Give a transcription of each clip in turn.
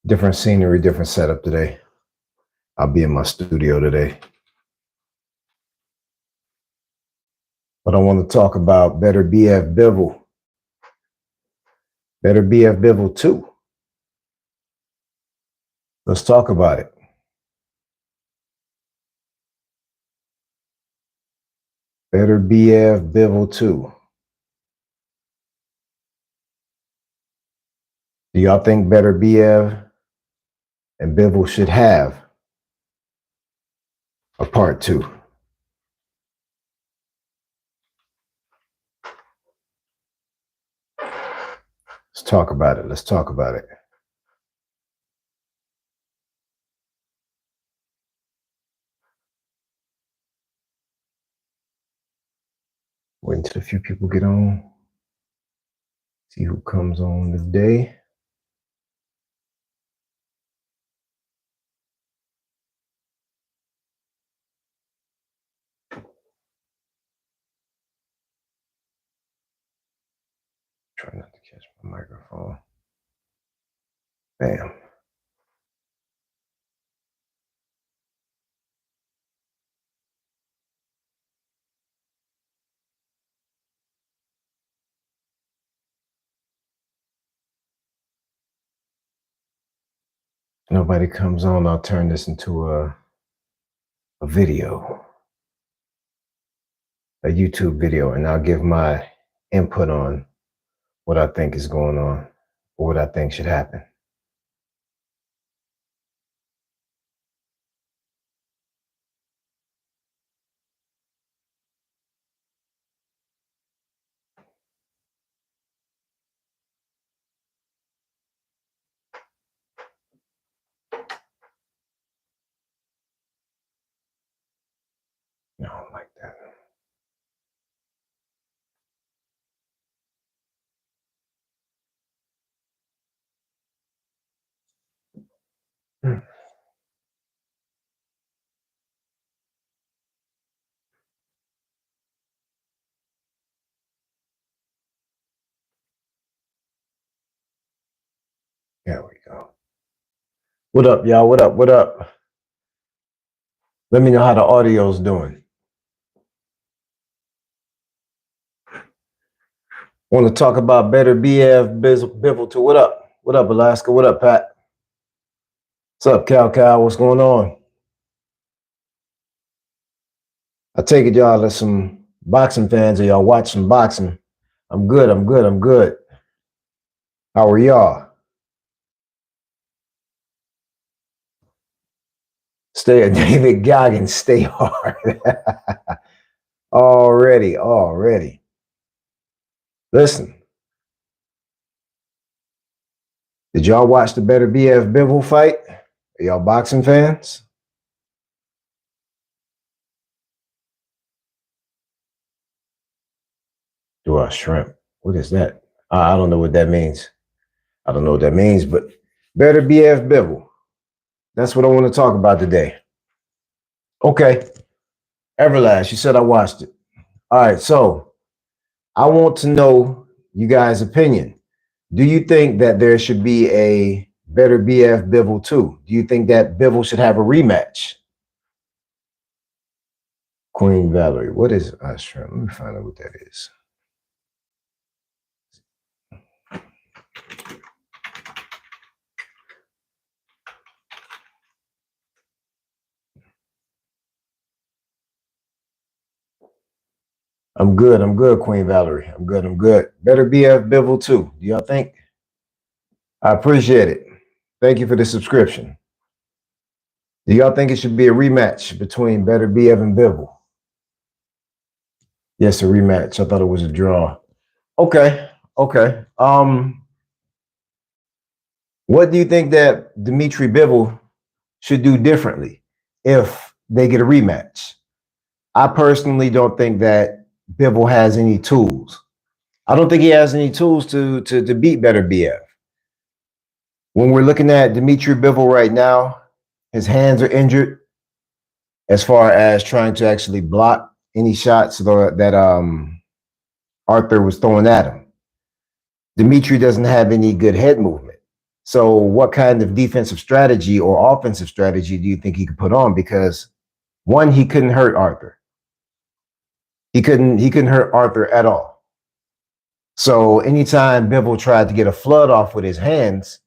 Different scenery, different setup today. I'll be in my studio today. But I want to talk about Beterbiev Bivol. Beterbiev Bivol 2. Let's talk about it. Beterbiev Bivol 2. Do y'all think Beterbiev and Bivol should have a part 2? Let's talk about it. Let's talk about it. Wait until a few people get on. See who comes on today. Try not to catch my microphone. Bam. Nobody comes on, I'll turn this into a video, a YouTube video, and I'll give my input on what I think is going on or what I think should happen. No, I don't like that. There we go. What up, y'all? What up? What up? Let me know how the audio's doing. Want to talk about Beterbiev Bivol 2. What up? What up, Alaska? What up, Pat? What's up, Cal? What's going on? I take it y'all are some boxing fans or y'all watch some boxing. I'm good. How are y'all? David Goggins, stay hard. Already. Listen. Did y'all watch the Beterbiev Bivol fight? Are y'all boxing fans? Do I shrimp? What is that? I don't know what that means. But Beterbiev Bivol. That's what I want to talk about today. Okay. Everlast, you said I watched it. All right, so I want to know you guys' opinion. Do you think that there should be a Beterbiev Bivol 2? Do you think that Bivol should have a rematch? Queen Valerie, what is shrimp? Let me find out what that is. I'm good, Queen Valerie. I'm good. Beterbiev Bivol 2. Do y'all think? I appreciate it. Thank you for the subscription. Do y'all think it should be a rematch between Beterbiev and Bivol? Yes, a rematch. I thought it was a draw. Okay. What do you think that Dmitry Bivol should do differently if they get a rematch? I personally don't think that Bivol has any tools. I don't think he has any tools to beat Beterbiev. When we're looking at Dmitry Bivol right now, his hands are injured as far as trying to actually block any shots that Arthur was throwing at him. Dmitry doesn't have any good head movement. So what kind of defensive strategy or offensive strategy do you think he could put on? Because one, he couldn't hurt Arthur. He couldn't hurt Arthur at all. So anytime Bivol tried to get a flood off with his hands,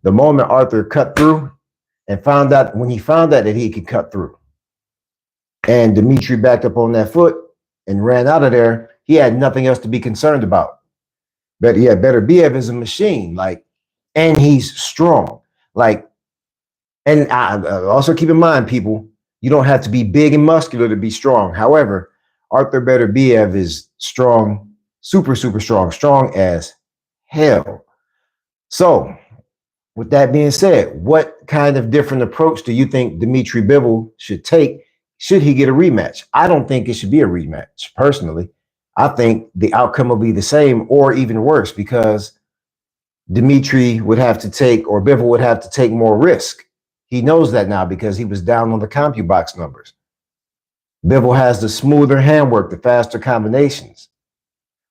the moment Arthur cut through and found out when he found out that he could cut through, and Dimitri backed up on that foot and ran out of there, he had nothing else to be concerned about. But yeah, Beterbiev is a machine, like, and he's strong, like, and also keep in mind, people, you don't have to be big and muscular to be strong. However, Arthur Beterbiev is strong, super, super strong, strong as hell. So, with that being said, what kind of different approach do you think Dimitri Bivol should take? Should he get a rematch? I don't think it should be a rematch, personally. I think the outcome will be the same or even worse because Dimitri would have to take, or Bivol would have to take more risk. He knows that now because he was down on the CompuBox numbers. Bivol has the smoother handwork, the faster combinations.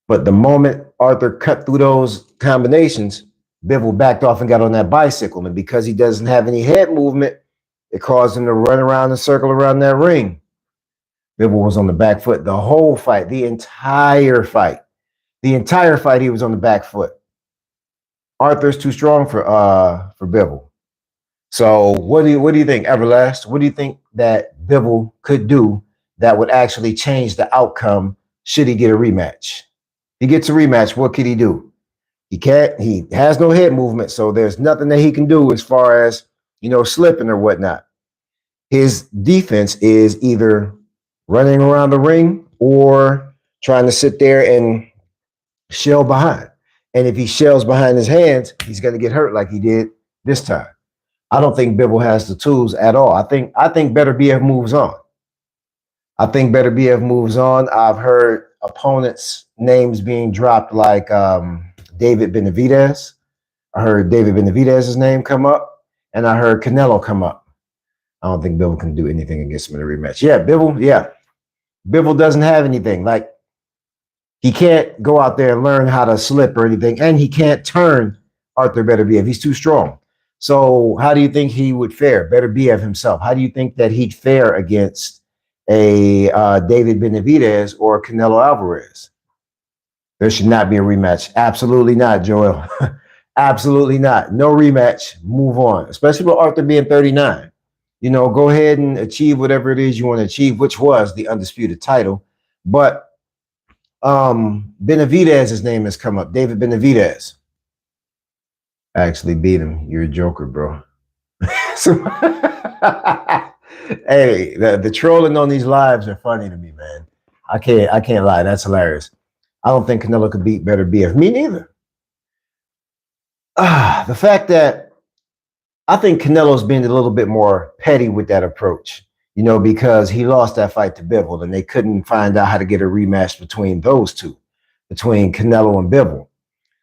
But the moment Arthur cut through those combinations, Bivol backed off and got on that bicycle. And because he doesn't have any head movement, it caused him to run around and circle around that ring. Bivol was on the back foot the whole fight, the entire fight. The entire fight, he was on the back foot. Arthur's too strong for Bivol. So what do you think, Everlast? What do you think that Bivol could do that would actually change the outcome should he get a rematch? He gets a rematch, what could he do? He has no head movement, so there's nothing that he can do as far as, slipping or whatnot. His defense is either running around the ring or trying to sit there and shell behind. And if he shells behind his hands, he's going to get hurt like he did this time. I don't think Bivol has the tools at all. I think Beterbiev moves on. I've heard opponents' names being dropped like David Benavidez. I heard David Benavidez's name come up, and I heard Canelo come up. I don't think Bivol can do anything against him in a rematch. Bivol doesn't have anything. Like, he can't go out there and learn how to slip or anything, and he can't turn Arthur Beterbiev. He's too strong. So how do you think he would fare? Beterbiev himself. How do you think that he'd fare against a David Benavidez or Canelo Alvarez? There should not be a rematch. Absolutely not, Joel. Absolutely not. No rematch. Move on. Especially with Arthur being 39. Go ahead and achieve whatever it is you want to achieve, which was the undisputed title. But Benavidez's name has come up. David Benavidez. I actually beat him. You're a joker, bro. So, hey, the trolling on these lives are funny to me, man. I can't lie. That's hilarious. I don't think Canelo could beat Beterbiev. Me neither. The fact that I think Canelo's been a little bit more petty with that approach, because he lost that fight to Bivol and they couldn't find out how to get a rematch between those two, between Canelo and Bivol.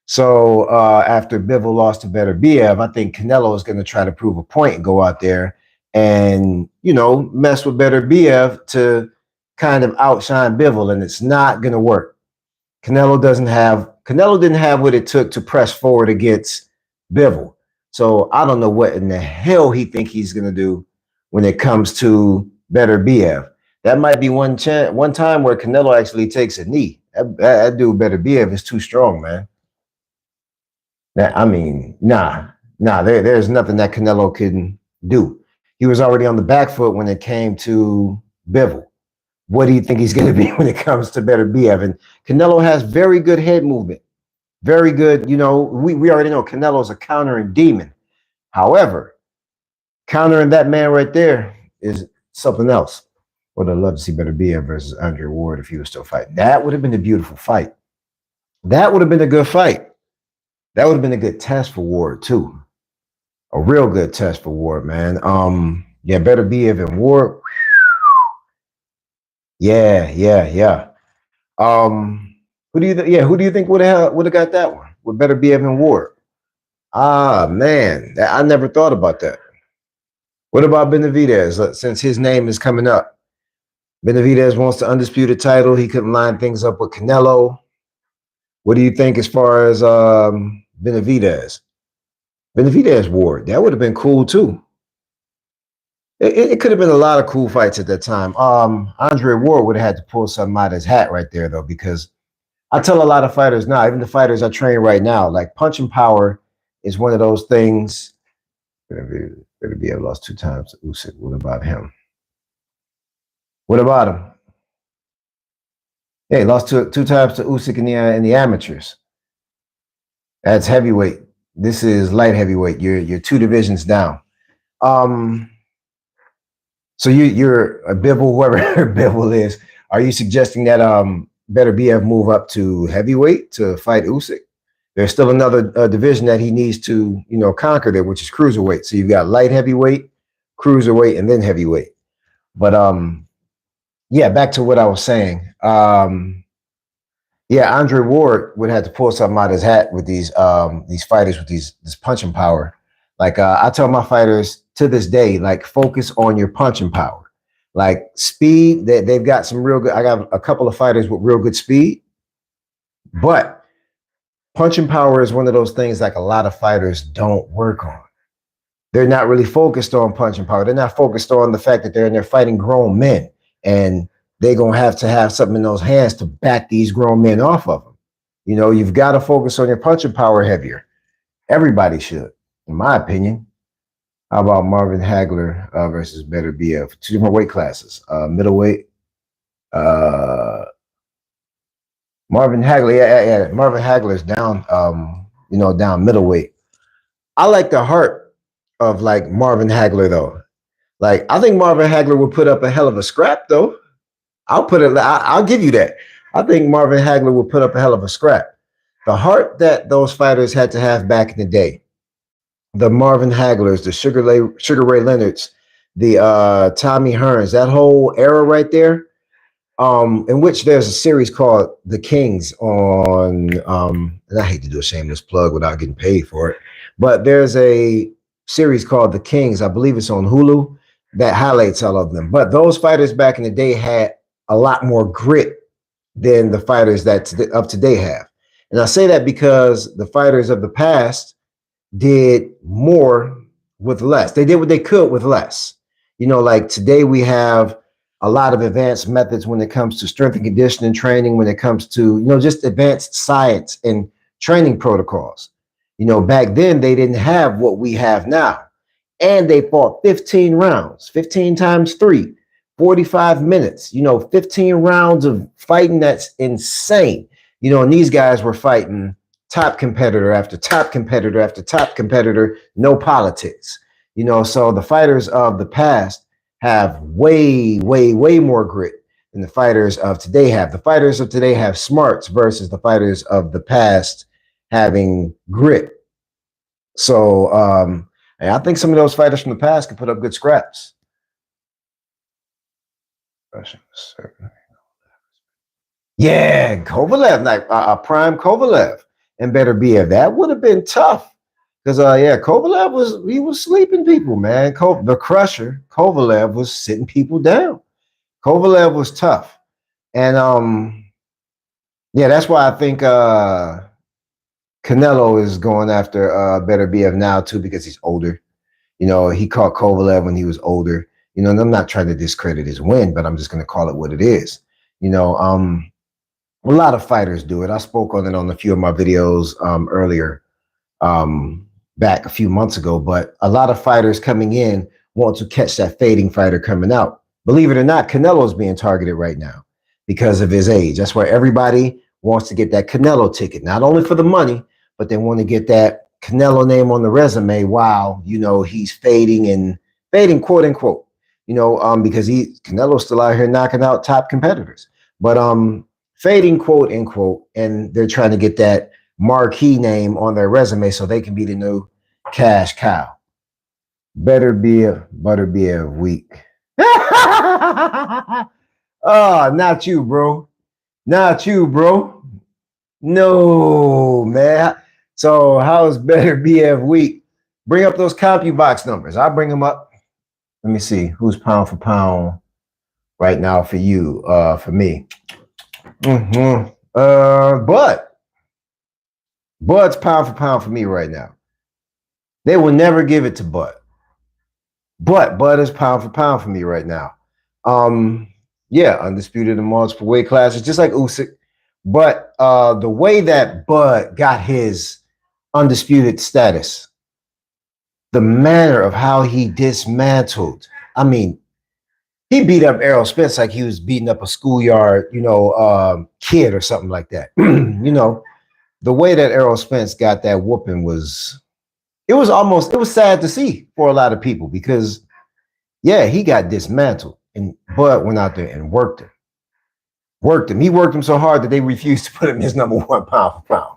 So after Bivol lost to Beterbiev, I think Canelo is going to try to prove a point and go out there and, mess with Beterbiev to kind of outshine Bivol, and it's not going to work. Canelo didn't have what it took to press forward against Bivol. So I don't know what in the hell he think he's going to do when it comes to Beterbiev. That might be one time where Canelo actually takes a knee. That dude Beterbiev is too strong, man. There's nothing that Canelo can do. He was already on the back foot when it came to Bivol. What do you think he's going to be when it comes to Beterbiev? And Canelo has very good head movement. Very good. We already know Canelo's a countering demon. However, countering that man right there is something else. Would have loved to see Beterbiev versus Andre Ward if he was still fighting. That would have been a beautiful fight. That would have been a good fight. That would have been a good test for Ward too. A real good test for Ward, man. Beterbiev and Ward. Yeah. Who do you think would have got that one? With Beterbiev and Ward? Ah, man, I never thought about that. What about Benavidez? Since his name is coming up, Benavidez wants the undisputed title. He couldn't line things up with Canelo. What do you think as far as Benavidez? Benavidez Ward, that would have been cool too. It could have been a lot of cool fights at that time. Andre Ward would have had to pull something out of his hat right there, though, because I tell a lot of fighters now, even the fighters I train right now, like punching power is one of those things. Beterbiev lost 2 times to Usyk. What about him? What about him? Yeah, he lost two times to Usyk in the amateurs. That's heavyweight. This is light heavyweight. You're 2 divisions down. So you're a Bivol, whoever Bivol is. Are you suggesting that Beterbiev move up to heavyweight to fight Usyk? There's still another division that he needs to conquer there, which is cruiserweight. So you've got light heavyweight, cruiserweight, and then heavyweight. But yeah, back to what I was saying. Yeah, Andre Ward would have to pull something out of his hat with these fighters with this punching power. Like I tell my fighters to this day, like focus on your punching power. Like speed, they've got some real good. I got a couple of fighters with real good speed, but punching power is one of those things like a lot of fighters don't work on. They're not really focused on punching power. They're not focused on the fact that they're in there fighting grown men, and they're gonna have to have something in those hands to back these grown men off of them. You've got to focus on your punching power heavier. Everybody should, in my opinion. How about Marvin Hagler versus Beterbiev? 2 different weight classes. Middleweight. Marvin Hagler, yeah. Marvin Hagler is down, down middleweight. I like the heart of like Marvin Hagler though. Like I think Marvin Hagler would put up a hell of a scrap though. I'll give you that. I think Marvin Hagler would put up a hell of a scrap. The heart that those fighters had to have back in the day, the Marvin Haglers, the Sugar Ray Leonards, the Tommy Hearns, that whole era right there, in which there's a series called The Kings on, and I hate to do a shameless plug without getting paid for it, but there's a series called The Kings. I believe it's on Hulu that highlights all of them. But those fighters back in the day had a lot more grit than the fighters that of today have. And I say that because the fighters of the past did more with less. They did what they could with less. Like today we have a lot of advanced methods when it comes to strength and conditioning training, when it comes to, just advanced science and training protocols. Back then they didn't have what we have now. And they fought 15 rounds, 15 times 3, 45 minutes, 15 rounds of fighting. That's insane. And these guys were fighting top competitor after top competitor after top competitor, no politics. So the fighters of the past have way, way, way more grit than the fighters of today have. The fighters of today have smarts versus the fighters of the past having grit. So I think some of those fighters from the past could put up good scraps. Yeah, Kovalev, like a prime Kovalev and Beterbiev. That would have been tough. Because Kovalev was sleeping people, man. The Crusher, Kovalev was sitting people down. Kovalev was tough. And yeah, that's why I think Canelo is going after Beterbiev now too, because he's older. He caught Kovalev when he was older. And I'm not trying to discredit his win, but I'm just gonna call it what it is. A lot of fighters do it. I spoke on it on a few of my videos earlier, back a few months ago, but a lot of fighters coming in want to catch that fading fighter coming out. Believe it or not, Canelo's being targeted right now because of his age. That's why everybody wants to get that Canelo ticket, not only for the money, but they want to get that Canelo name on the resume while, he's fading, quote unquote, because Canelo's still out here knocking out top competitors. But fading, quote unquote, and they're trying to get that marquee name on their resume so they can be the new cash cow. Beterbiev weak. Oh, not you, bro. Not you, bro. No, man. So how's Beterbiev weak? Bring up those CompuBox numbers. I'll bring them up. Let me see who's pound for pound right now for you, for me. Bud's pound for pound for me right now. They will never give it to Bud. But Bud is pound for pound for me right now. Yeah, undisputed in multiple weight classes, just like Usyk. But the way that Bud got his undisputed status, the manner of how he dismantled, I mean, he beat up Errol Spence like he was beating up a schoolyard, kid or something like that. The way that Errol Spence got that whooping it was sad to see for a lot of people because, yeah, he got dismantled. And Bud went out there and worked him. He worked him so hard that they refused to put him as number one pound for pound.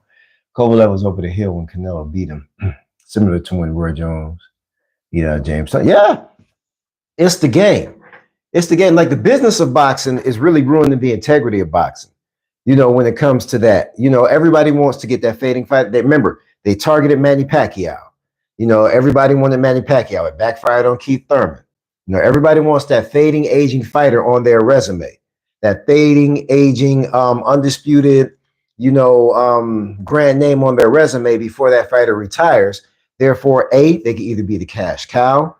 Kovalev was over the hill when Canelo beat him, similar to when Roy Jones beat James. Yeah, it's the game. It's the game. Like the business of boxing is really ruining the integrity of boxing. When it comes to that, everybody wants to get that fading fight. Remember, they targeted Manny Pacquiao. Everybody wanted Manny Pacquiao. It backfired on Keith Thurman. Everybody wants that fading, aging fighter on their resume. That fading, aging, undisputed, grand name on their resume before that fighter retires. Therefore, A, they can either be the cash cow,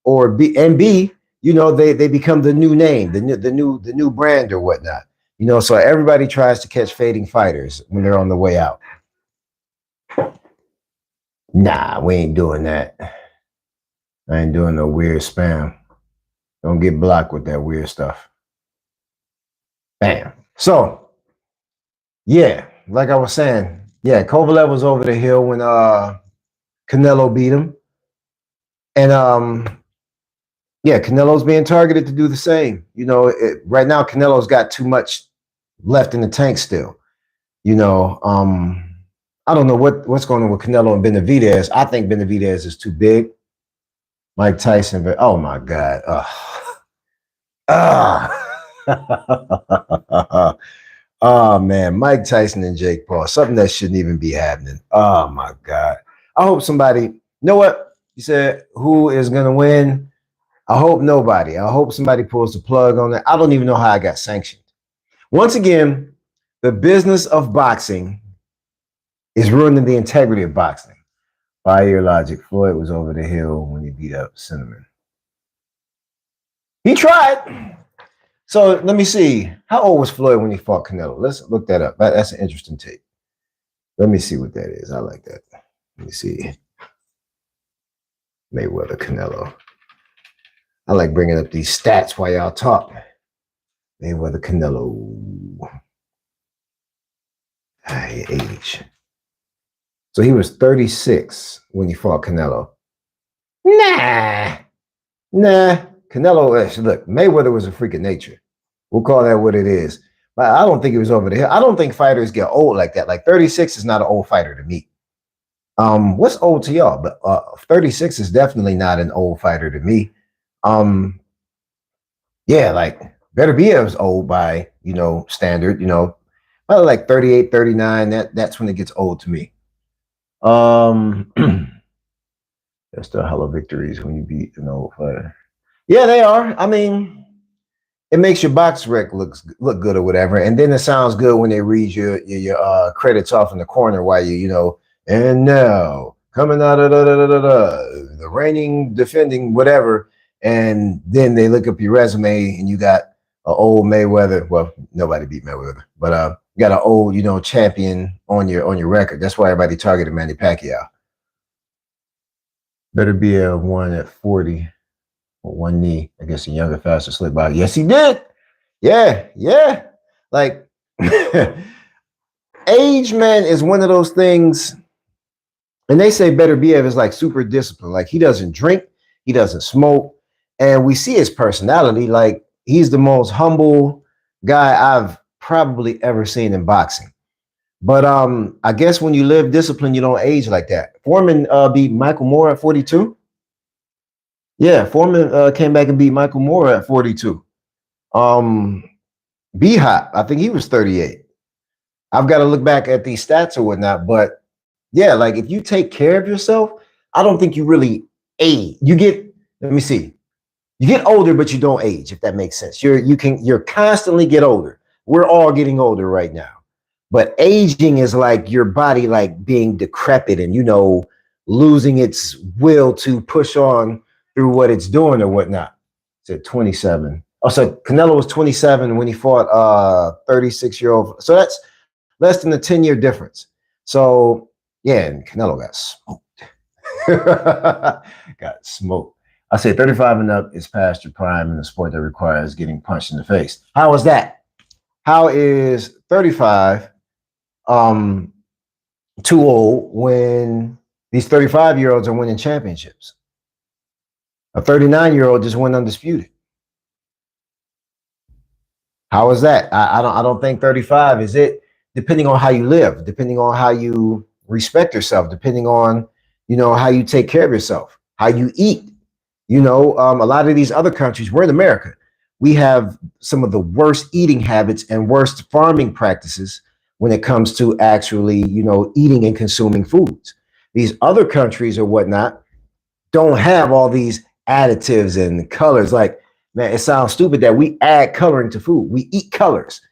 or B, they become the new name, the new brand or whatnot. So everybody tries to catch fading fighters when they're on the way out. Nah, we ain't doing that. I ain't doing no weird spam. Don't get blocked with that weird stuff. Bam. So, yeah, like I was saying, yeah, Kovalev was over the hill when Canelo beat him. And yeah, Canelo's being targeted to do the same. Right now Canelo's got too much left in the tank still. I don't know what's going on with Canelo and Benavidez. I think Benavidez is too big. Mike Tyson, but oh my God. Oh man, Mike Tyson and Jake Paul, something that shouldn't even be happening. Oh my God. I hope somebody, you know what? You said who is gonna win? I hope nobody. I hope somebody pulls the plug on that. I don't even know how I got sanctioned. Once again, the business of boxing is ruining the integrity of boxing. By your logic, Floyd was over the hill when he beat up Cinnamon. He tried. So let me see. How old was Floyd when he fought Canelo? Let's look that up. That's an interesting tape. Let me see what that is. I like that. Let me see. Mayweather, Canelo. I like bringing up these stats while y'all talk. Mayweather, Canelo. Age. So he was 36 when he fought Canelo. Nah. Canelo, look, Mayweather was a freak of nature. We'll call that what it is. But I don't think it was over the hill. I don't think fighters get old like that. Like 36 is not an old fighter to me. What's old to y'all? But 36 is definitely not an old fighter to me. Yeah, like Beterbiev's old by, standard, probably like 38, 39. That's when it gets old to me. There's still hella victories when you beat an old fighter. Yeah, they are. I mean, it makes your box rec look good or whatever, and then it sounds good when they read your credits off in the corner while and now coming out of the reigning, defending, whatever, and then they look up your resume and you got an old Mayweather. Well, nobody beat Mayweather, but you got an old champion on your record. That's why everybody targeted Manny Pacquiao. Beterbiev won at 40 with one knee against a younger, faster, slick body. Yes, he did. Yeah. Like age, man, is one of those things. And they say Beterbiev is like super disciplined. Like he doesn't drink, he doesn't smoke, and we see his personality. Like he's the most humble guy I've probably ever seen in boxing. But I guess when you live disciplined, you don't age like that. Foreman beat Michael Moore at 42. Yeah, Foreman came back and beat Michael Moore at 42. B-Hop, I think he was 38. I've got to look back at these stats or whatnot, but yeah, like if you take care of yourself, I don't think you really age. Let me see. You get older, but you don't age, if that makes sense. You're constantly get older. We're all getting older right now. But aging is like your body like being decrepit and losing its will to push on through what it's doing or whatnot. It's at 27. Oh, so Canelo was 27 when he fought 36-year-old. So that's less than a 10-year difference. So yeah, and Canelo got smoked. Got smoked. I say 35 and up is past your prime in a sport that requires getting punched in the face. How is that? How is 35 too old when these 35-year-olds are winning championships? A 39-year-old just went undisputed. How is that? I don't think 35 is it. Depending on how you live, depending on how you respect yourself, depending on how you take care of yourself, how you eat. A lot of these other countries, we're in America, we have some of the worst eating habits and worst farming practices when it comes to actually, eating and consuming foods. These other countries or whatnot don't have all these additives and colors. Like, man, it sounds stupid that we add coloring to food. We eat colors.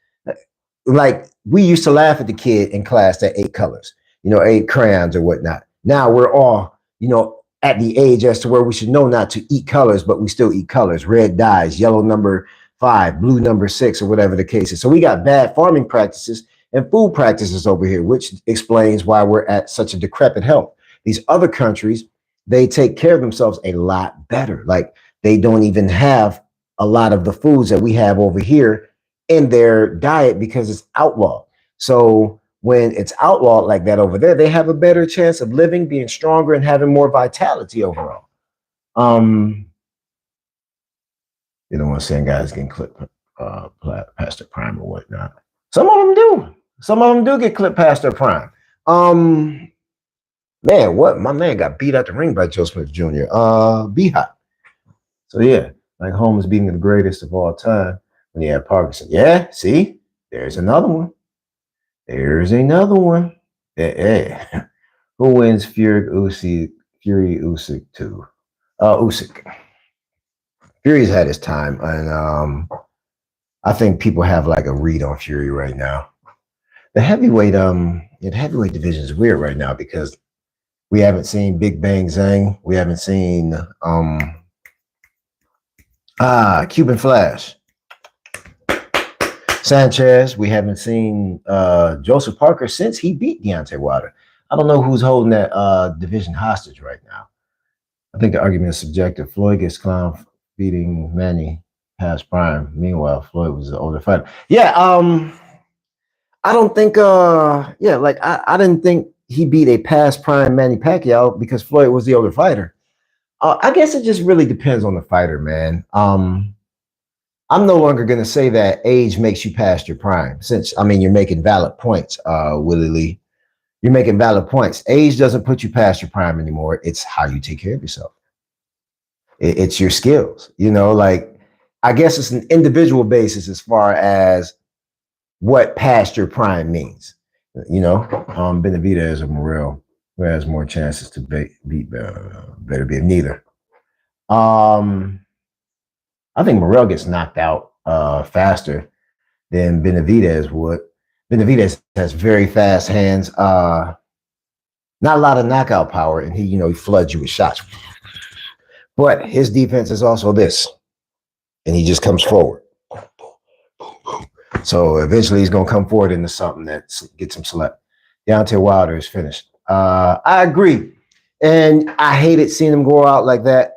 Like, we used to laugh at the kid in class that ate colors, ate crayons or whatnot. Now we're all, at the age as to where we should know not to eat colors, but we still eat colors. Red dyes, yellow number 5, blue number 6, or whatever the case is. So we got bad farming practices and food practices over here, which explains why we're at such a decrepit health. These other countries, they take care of themselves a lot better. Like, they don't even have a lot of the foods that we have over here in their diet because it's outlawed. So when it's outlawed like that over there, they have a better chance of living, being stronger, and having more vitality overall. You don't want to see guys getting clipped past their prime or whatnot. Some of them do. Some of them do get clipped past their prime. Man, what? My man got beat out the ring by Joe Smith Jr. B-Hop. So yeah, like Holmes being the greatest of all time when he had Parkinson. Yeah, see, there's another one. There's another one. Hey. Who wins Fury Usyk 2? Usyk. Fury's had his time, and I think people have like a read on Fury right now. The heavyweight division is weird right now because we haven't seen Big Bang Zhang. We haven't seen Cuban Flash. Sanchez. We haven't seen Joseph Parker since he beat Deontay Wilder. I don't know who's holding that division hostage right now. I think the argument is subjective. Floyd gets clowned beating Manny past prime. Meanwhile, Floyd was the older fighter. Yeah, I don't think I didn't think he beat a past prime Manny Pacquiao because Floyd was the older fighter. I guess it just really depends on the fighter, man. I'm no longer going to say that age makes you past your prime, since, you're making valid points, Willie Lee. You're making valid points. Age doesn't put you past your prime anymore. It's how you take care of yourself. It's your skills, I guess it's an individual basis as far as what past your prime means. Benavidez or Morrell, who has more chances to beat Beterbiev? Neither. I think Morrell gets knocked out faster than Benavidez would. Benavidez has very fast hands, not a lot of knockout power, and he floods you with shots. But his defense is also this, and he just comes forward. So eventually he's going to come forward into something that gets him select. Deontay Wilder is finished. I agree. And I hated seeing him go out like that.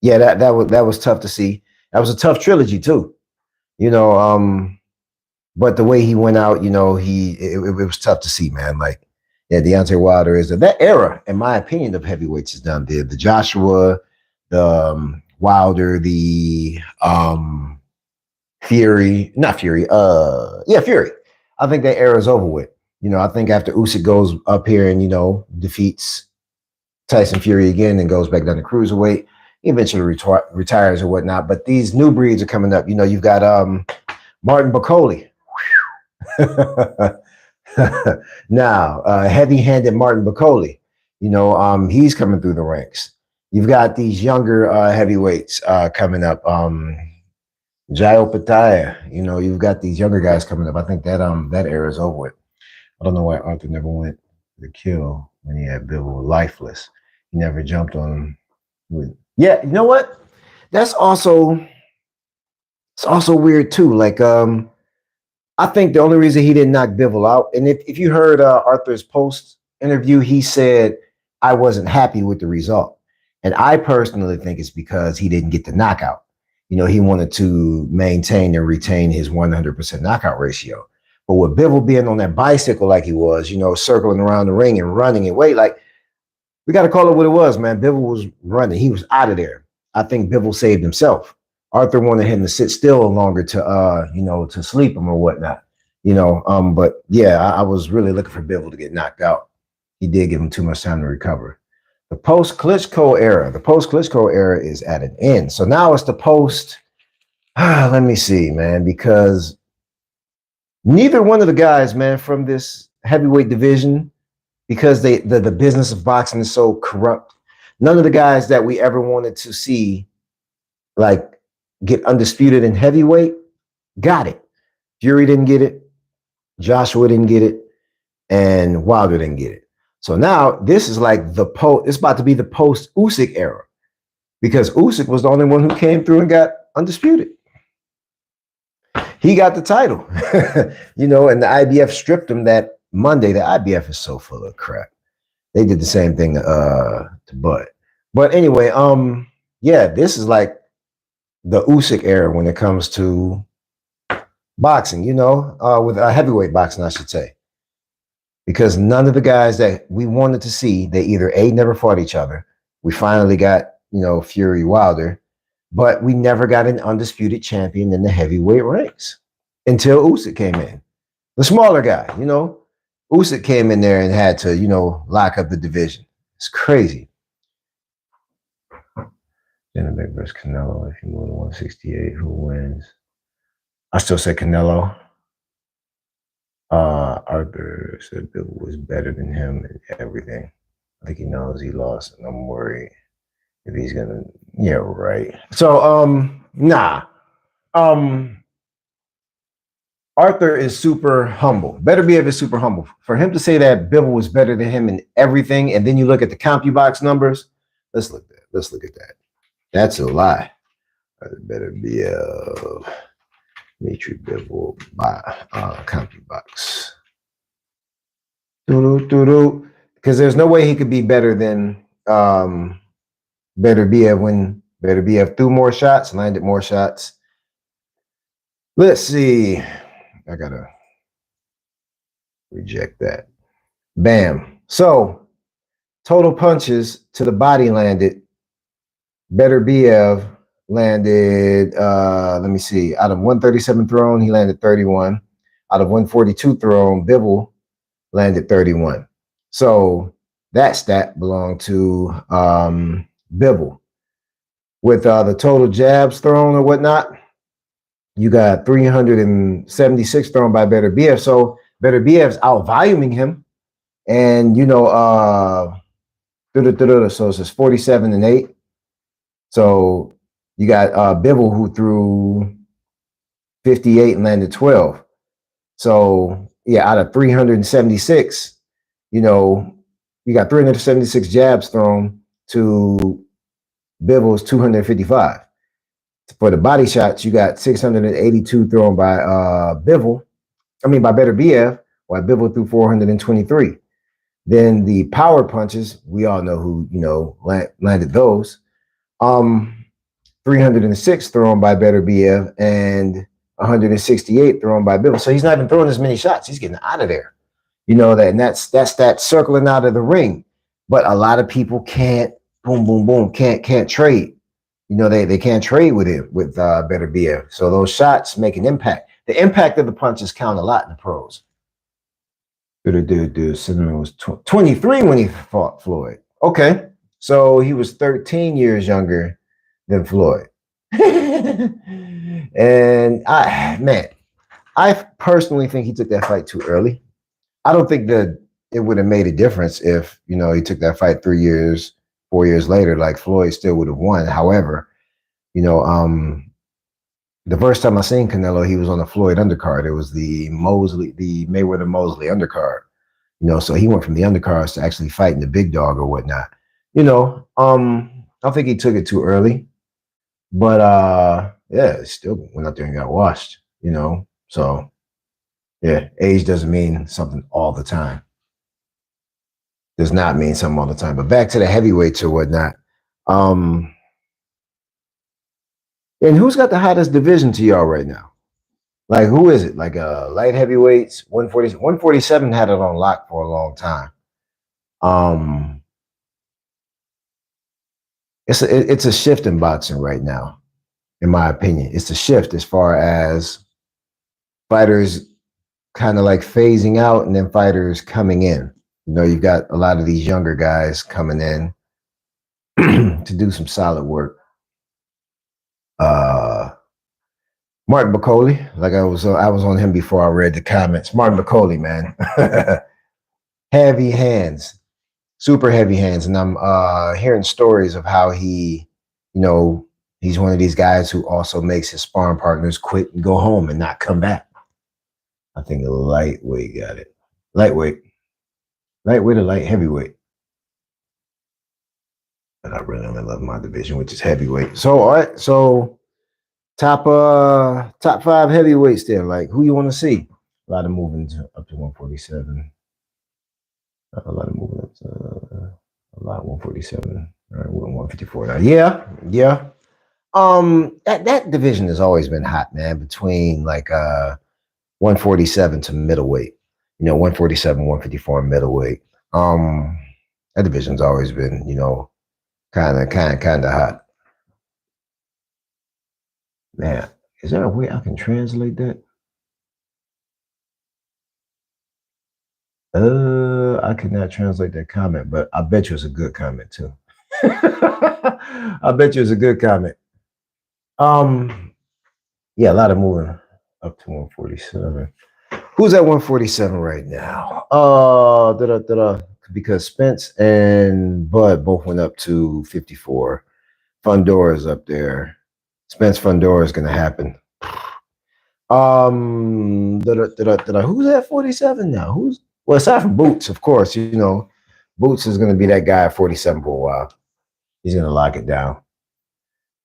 Yeah, that was tough to see. That was a tough trilogy too. But the way he went out, it was tough to see, man. Like, yeah, Deontay Wilder is that era, in my opinion, of heavyweights is done. The Joshua, the Wilder, the Fury, not Fury, Fury. I think that era is over with. I think after Usyk goes up here and, defeats Tyson Fury again and goes back down to cruiserweight, he eventually retires or whatnot. But these new breeds are coming up. You've got Martin Bacoli. Now, heavy-handed Martin Bacoli. He's coming through the ranks. You've got these younger heavyweights coming up. Jayo Pataya, you've got these younger guys coming up. I think that era is over with. I don't know why Arthur never went. the kill when he had Bivol lifeless. He never jumped on him with. Yeah, you know what? That's also it's also weird too. Like I think the only reason he didn't knock Bivol out, and if you heard Arthur's post interview, he said I wasn't happy with the result, and I personally think it's because he didn't get the knockout. You know, he wanted to maintain and retain his 100% knockout ratio. But with Bivol being on that bicycle like he was, you know, circling around the ring and running and wait, like we got to call it what it was, man. Bivol was running. He was out of there. I think Bivol saved himself. Arthur wanted him to sit still longer to, you know, to sleep him or whatnot, you know. But yeah, I was really looking for Bivol to get knocked out. He did give him too much time to recover. The post-Klitschko era, is at an end. So now it's the post. Let me see, man, because neither one of the guys, man, from this heavyweight division, because the business of boxing is so corrupt. None of the guys that we ever wanted to see like get undisputed in heavyweight got it. Fury didn't get it, Joshua didn't get it, and Wilder didn't get it. So now this is like it's about to be the post Usyk era because Usyk was the only one who came through and got undisputed. He got the title, you know, and the IBF stripped him that Monday. The IBF is so full of crap. They did the same thing to Bud. But anyway, yeah, this is like the Usyk era when it comes to boxing, you know, with heavyweight boxing, I should say. Because none of the guys that we wanted to see, they either never fought each other. We finally got, you know, Fury Wilder, but we never got an undisputed champion in the heavyweight ranks until Usyk came in. The smaller guy, you know, Usyk came in there and had to, you know, lock up the division. It's crazy. Beterbiev versus Canelo. If you move to 168, who wins? I still say Canelo. Arthur said Bill was better than him and everything. I think he knows he lost, and I'm worried if he's gonna. Yeah, right. So, nah. Arthur is super humble. Beterbiev is super humble. For him to say that Bivol was better than him in everything, and then you look at the CompuBox numbers. Let's look at that. That's a lie. Beterbiev, Dimitri Bivol by CompuBox. Because there's no way he could be better than Beterbiev when Beterbiev threw more shots, landed more shots. Let's see. I gotta reject that. Bam. So total punches to the body landed. Beterbiev landed, let me see, out of 137 thrown, he landed 31. Out of 142 thrown, Bivol landed 31. So that stat belonged to Bivol. With the total jabs thrown or whatnot, you got 376 thrown by Beterbiev. So Beterbiev's out-voluming him. And, you know, so it's 47 and 8. So you got Bivol who threw 58 and landed 12. So yeah, out of 376, you know, you got 376 jabs thrown to Bivol's 255. For the body shots, you got 682 thrown by by Beterbiev, while Bivol threw 423. Then the power punches, we all know who, you know, landed those. 306 thrown by Beterbiev and 168 thrown by Bivol. So he's not even throwing as many shots. He's getting out of there. You know that, and that's that circling out of the ring. But a lot of people can't can't trade. You know, they can't trade with him with Beterbiev. So those shots make an impact. The impact of the punches count a lot in the pros. Cinnamon was 23 when he fought Floyd. Okay. So he was 13 years younger than Floyd. And I personally think he took that fight too early. I don't think that it would have made a difference if, you know, he took that fight 3 years, 4 years later, like Floyd still would have won. However, you know, the first time I seen Canelo, he was on the Floyd undercard. It was the Mayweather Mosley undercard. So he went from the undercards to actually fighting the big dog or whatnot. I think he took it too early, but yeah, still went out there and got washed. So yeah, age doesn't mean something all the time. Does not mean something all the time. But back to the heavyweights or whatnot. Um, and who's got the hottest division to y'all right now? Like, who is it? Like, light heavyweights, 140, 147 had it on lock for a long time. Um, it's a shift in boxing right now, in my opinion. It's a shift as far as fighters kind of like phasing out and then fighters coming in. You've got a lot of these younger guys coming in to do some solid work. Martin McCauley, like I was on him before I read the comments. Martin McCauley, man, heavy hands, super heavy hands, and I'm hearing stories of how you know, he's one of these guys who also makes his sparring partners quit and go home and not come back. I think the lightweight got it. Lightweight, lightweight or light heavyweight. And I really only love my division, which is heavyweight. So all right, so top five heavyweights there. Like who you want to see? A lot of moving up to 147. A lot of moving up to a lot of 147. All right, we're 154 now. Yeah, yeah. That division has always been hot, man. Between like 147 to middleweight. 147, 154 middleweight. That division's always been, kind of hot. Man, is there a way I can translate that? I could not translate that comment, but I bet you it's a good comment too. I bet you it's a good comment. Yeah, a lot of moving up to 147. Who's at 147 right now? Because Spence and Bud both went up to 54. Fundora's up there. Spence Fundora is gonna happen. Who's at 47 now? Well, aside from Boots, of course, Boots is gonna be that guy at 47 for a while. He's gonna lock it down.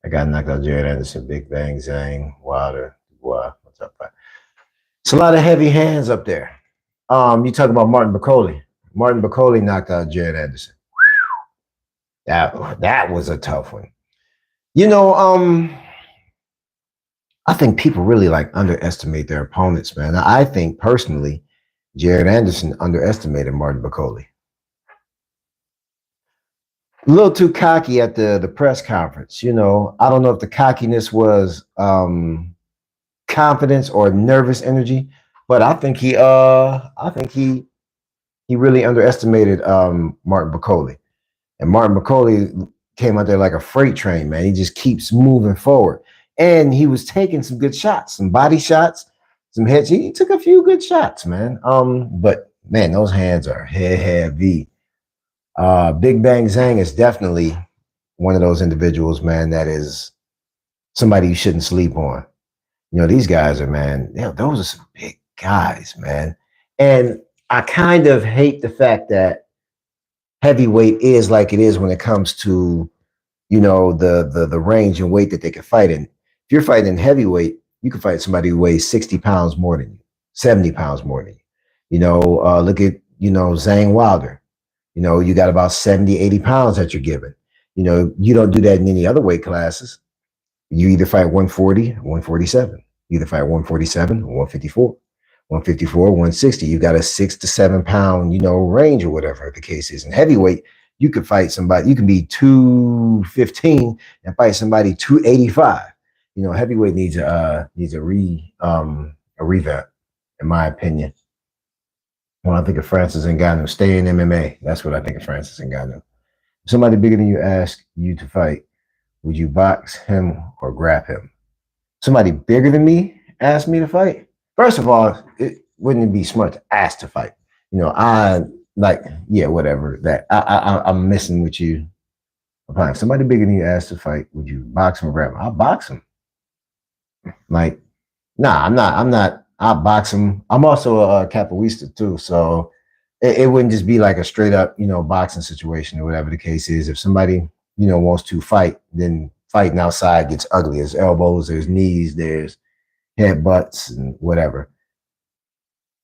I got knocked out Jared Anderson, Big Bang, Zhang, Wilder, Dubois. What's up, man? It's a lot of heavy hands up there. You talk about Martin Bacoli. Martin Bacoli knocked out Jared Anderson. That was a tough one. I think people really like underestimate their opponents, man. I think personally, Jared Anderson underestimated Martin Bacoli. A little too cocky at the press conference. I don't know if the cockiness was confidence or nervous energy, but I think he really underestimated Martin Bacoli. And Martin Bacoli came out there like a freight train, man. He just keeps moving forward. And he was taking some good shots, some body shots, some heads. He took a few good shots, man. But man, those hands are heavy. Big Bang Zhang is definitely one of those individuals, man, that is somebody you shouldn't sleep on. These guys are, man, those are some big guys, man. And I kind of hate the fact that heavyweight is like it is when it comes to, the range and weight that they can fight in. If you're fighting in heavyweight, you can fight somebody who weighs 60 pounds more than you, 70 pounds more than you. Look at, Zhang Wilder. You got about 70, 80 pounds that you're giving. You don't do that in any other weight classes. You either fight 140, 147. You either fight 147 or 154. 154, 160. You got a 6 to 7 pound, range or whatever the case is. In heavyweight, you could fight somebody, you can be 215 and fight somebody 285. Heavyweight needs a revamp, in my opinion. When I think of Francis Ngannou, stay in MMA. That's what I think of Francis Ngannou. If somebody bigger than you ask you to fight, would you box him or grab him? Somebody bigger than me asked me to fight. First of all, it wouldn't be smart to ask to fight. Whatever that I'm missing with you. If somebody bigger than you asked to fight, would you box him or grab him? I'll box him. Like, nah, I'm not. I'll box him. I'm also a capoeirista too, so it wouldn't just be like a straight up, boxing situation or whatever the case is. If somebody, wants to fight, then fighting outside gets ugly. There's elbows, there's knees, there's headbutts, and whatever.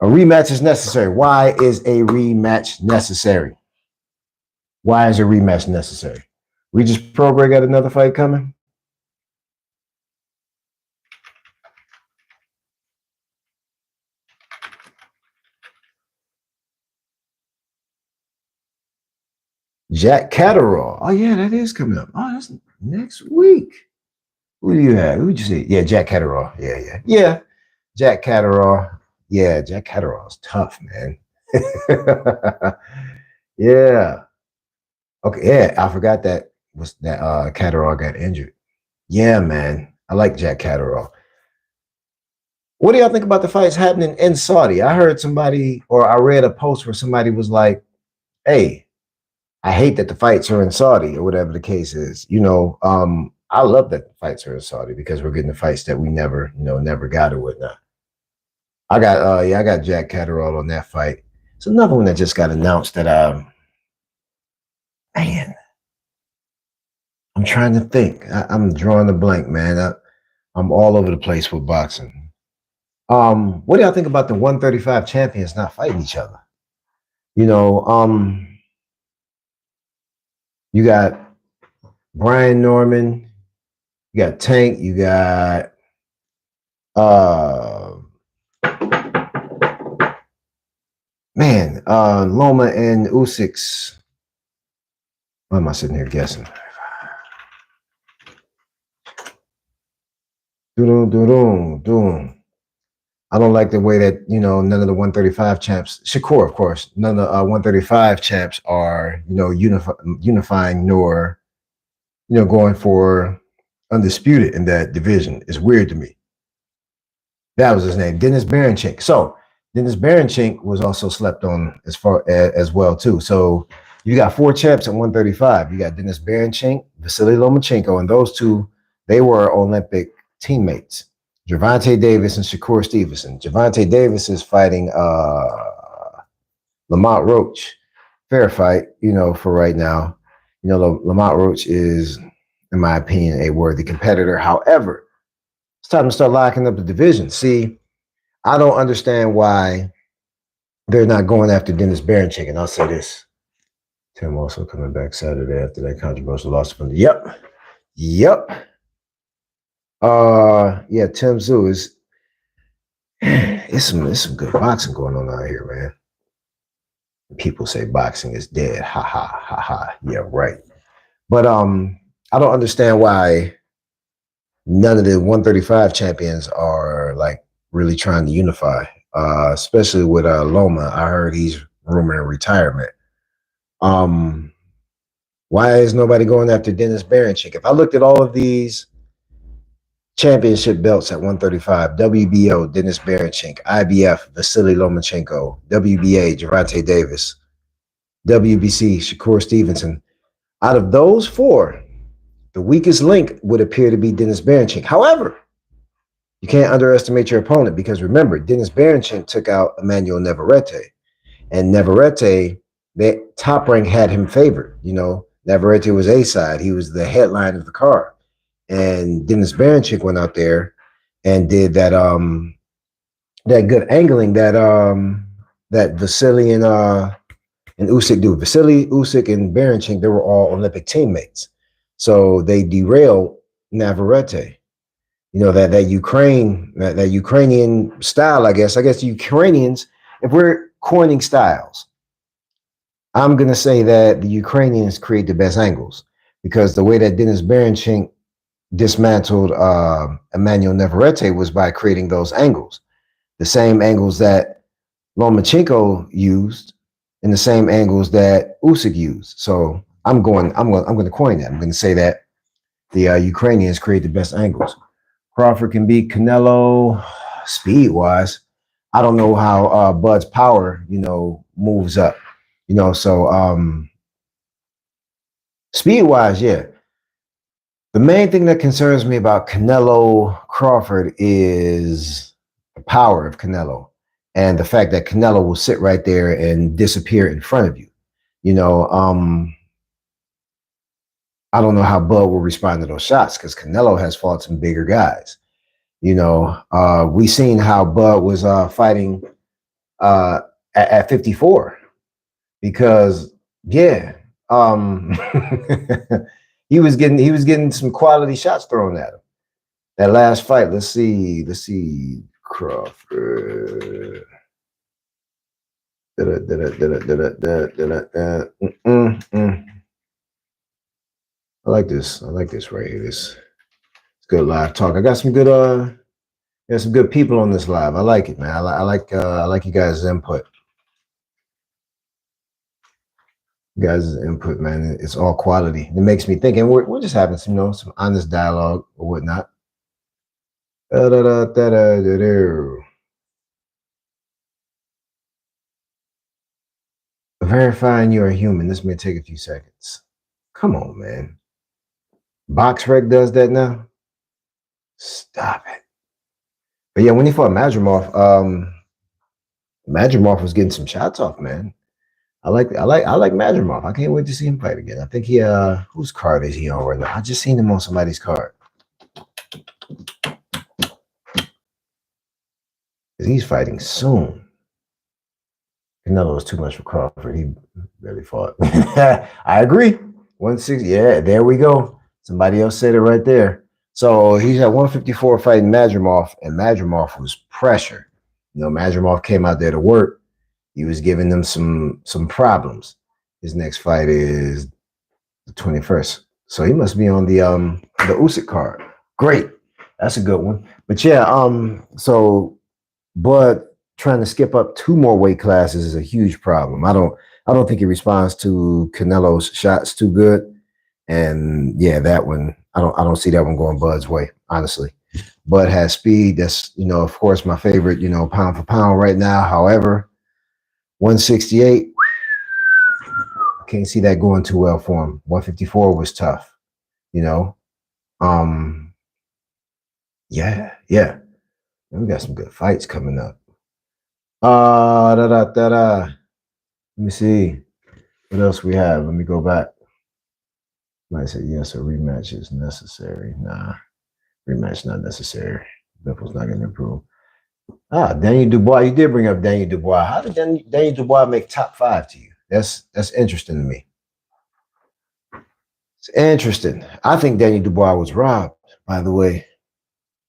A rematch is necessary. Why is a rematch necessary? Why is a rematch necessary? Regis Prograis got another fight coming? Jack Catterall. Oh, yeah, that is coming up. Oh, that's next week. Who do you have? Who'd you say? Yeah, Jack Catterall. Yeah. Jack Catterall. Yeah, Jack Catterall is tough, man. Yeah. Okay, yeah, I forgot that was that Catterall got injured. Yeah, man. I like Jack Catterall. What do y'all think about the fights happening in Saudi? I heard somebody, or I read a post where somebody was like, hey, I hate that the fights are in Saudi or whatever the case is. I love that the fights are in Saudi because we're getting the fights that we never got or whatnot. I got Jack Catterall on that fight. It's another one that just got announced that man, I'm trying to think. I'm drawing a blank, man. I'm all over the place with boxing. What do y'all think about the 135 champions not fighting each other? You know, you got Brian Norman, you got Tank, you got Loma and Usyk's. Why am I sitting here guessing? Doom. I don't like the way that, none of the 135 champs, Shakur, of course, none of the 135 champs are, unifying nor, going for undisputed in that division. It's weird to me. That was his name, Dennis Berinchik. So Dennis Berinchik was also slept on as well too. So you got 4 champs at 135. You got Dennis Berinchik, Vasily Lomachenko, and those two, they were Olympic teammates. Gervonta Davis and Shakur Stevenson. Gervonta Davis is fighting Lamont Roach. Fair fight, for right now. Lamont Roach is, in my opinion, a worthy competitor. However, it's time to start locking up the division. See, I don't understand why they're not going after Dennis Berinchik. And I'll say this. Tim also coming back Saturday after that controversial loss from the Yep. Tim Zoo is it's some good boxing going on out here, man. People say boxing is dead. Ha ha ha ha. Yeah, right. But I don't understand why none of the 135 champions are like really trying to unify. Especially with Loma. I heard he's rumoring retirement. Why is nobody going after Dennis Berinchik? If I looked at all of these championship belts at 135, WBO, Dennis Berinchik, IBF, Vasily Lomachenko, WBA, Gervonta Davis, WBC, Shakur Stevenson. Out of those 4, the weakest link would appear to be Dennis Berinchik. However, you can't underestimate your opponent because remember, Dennis Berinchik took out Emmanuel Navarrete. And Navarrete, that Top Rank had him favored. Navarrete was A-side. He was the headline of the card. And Dennis Berinchik went out there and did that that good angling that Vasily and Usyk do. Vasily, Usyk, and Berinchik, they were all Olympic teammates. So they derailed Navarrete. That Ukrainian style, I guess the Ukrainians, if we're coining styles, I'm going to say that the Ukrainians create the best angles because the way that Dennis Berinchik dismantled Emmanuel Navarrete was by creating those angles, the same angles that Lomachenko used and the same angles that Usyk used. So I'm going to coin that. I'm going to say that the Ukrainians create the best angles. Crawford can beat Canelo speed wise. I don't know how Bud's power, moves up. So speed wise, yeah. The main thing that concerns me about Canelo Crawford is the power of Canelo. and the fact that Canelo will sit right there and disappear in front of you. You know, I don't know how Bud will respond to those shots because Canelo has fought some bigger guys. You know, we seen how Bud was fighting at 54 because yeah, um, he was getting some quality shots thrown at him. That last fight, let's see, Crawford. I like this. I like this right here. This it's good live talk. I got some good there's some good people on this live. I like it, man. I like you guys' input. You guys' input, man. It's all quality. It makes me think, and we're just having some, some honest dialogue or whatnot. Verifying you're a human. This may take a few seconds. Come on, man. BoxRec does that now. Stop it. But yeah, when he fought Madrimov, Madrimov was getting some shots off, man. I like Madrimov. I can't wait to see him fight again. I think he whose card is he on right now? I just seen him on somebody's card. He's fighting soon. Canelo was too much for Crawford. He barely fought. I agree. 160. Yeah, there we go. Somebody else said it right there. So he's at 154 fighting Madrimov, and Madrimov was pressure. You know, Madrimov came out there to work. He was giving them some problems. His next fight is the 21st. So he must be on the Usyk card. Great. That's a good one. But yeah, so Bud trying to skip up 2 more weight classes is a huge problem. I don't think he responds to Canelo's shots too good. And yeah, that one, I don't see that one going Bud's way, honestly. Bud has speed. That's, of course, my favorite, pound for pound right now. However, 168, I can't see that going too well for him. 154 was tough, Yeah. We got some good fights coming up. Let me see. What else we have? Let me go back. Might say yes, a rematch is necessary. Nah, rematch not necessary. Bivol's not going to improve. Daniel Dubois. You did bring up Daniel Dubois. How did Daniel Dubois make top 5 to you? That's interesting to me. It's interesting. I think Daniel Dubois was robbed, by the way.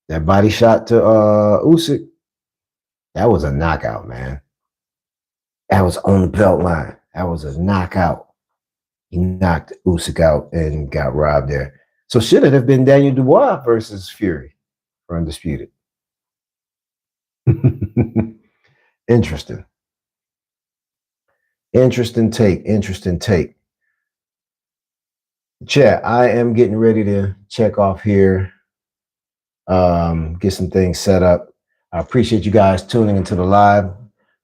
That body shot to Usyk, that was a knockout, man. That was on the belt line. That was a knockout. He knocked Usyk out and got robbed there. So should it have been Daniel Dubois versus Fury for Undisputed? Interesting. Interesting take. Chat, I am getting ready to check off here, get some things set up. I appreciate you guys tuning into the live.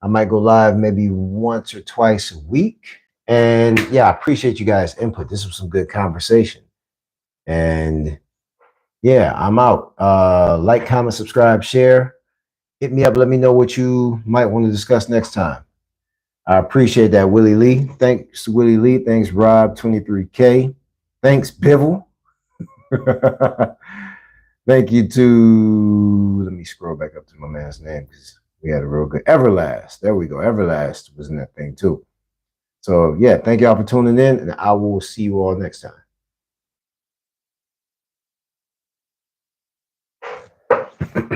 I might go live maybe once or twice a week. And yeah, I appreciate you guys' input. This was some good conversation. And yeah, I'm out. Like, comment, subscribe, share. Hit me up. Let me know what you might want to discuss next time. I appreciate that, Willie Lee. Thanks, Willie Lee. Thanks, Rob23K. Thanks, Bivol. Thank you to, let me scroll back up to my man's name because we had a real good Everlast. There we go. Everlast was in that thing too. So yeah, thank y'all for tuning in, and I will see you all next time.